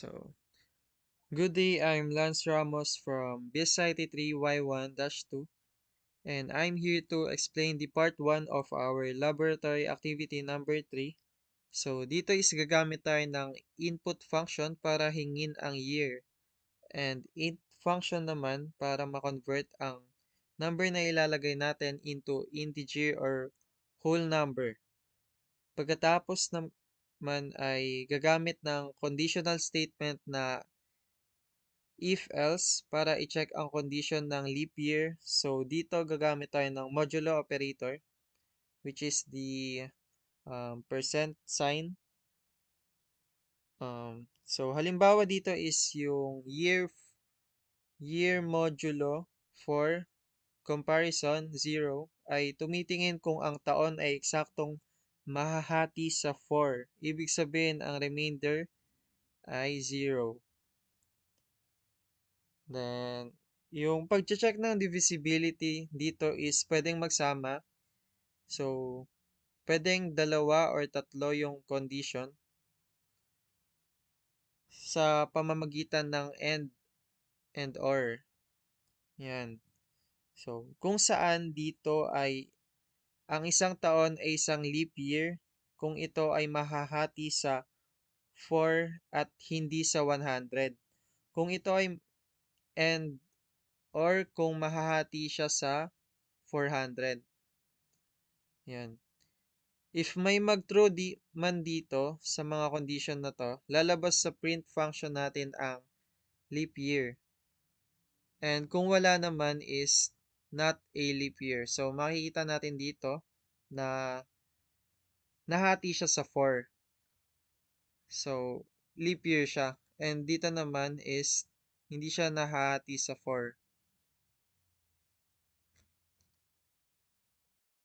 So, good day, I'm Lance Ramos from BSIT3Y1-2, and I'm here to explain the part 1 of our laboratory activity number 3. So, dito is gagamit tayo ng input function para hingin ang year, and int function naman para ma-convert ang number na ilalagay natin into integer or whole number. Pagkatapos naman ay gagamit ng conditional statement na if-else para i-check ang condition ng leap year. So, dito gagamit tayo ng modulo operator, which is the percent sign. So, halimbawa dito is yung year modulo for comparison 0 ay tumitingin kung ang taon ay eksaktong mahahati sa 4. Ibig sabihin ang remainder ay 0. Then, yung pag-check ng divisibility dito is pwedeng magsama. So, pwedeng dalawa or tatlo yung condition sa pamamagitan ng and or. Yan. So, kung saan dito ay ang isang taon ay isang leap year kung ito ay mahahati sa 4 at hindi sa 100. Kung ito ay and or kung mahahati siya sa 400. Yan. If may mag-true man dito sa mga condition na to, lalabas sa print function natin ang leap year. And kung wala naman is not a leap year. So makikita natin dito na nahati siya sa 4. So leap year siya. And dito naman is hindi siya nahati sa 4.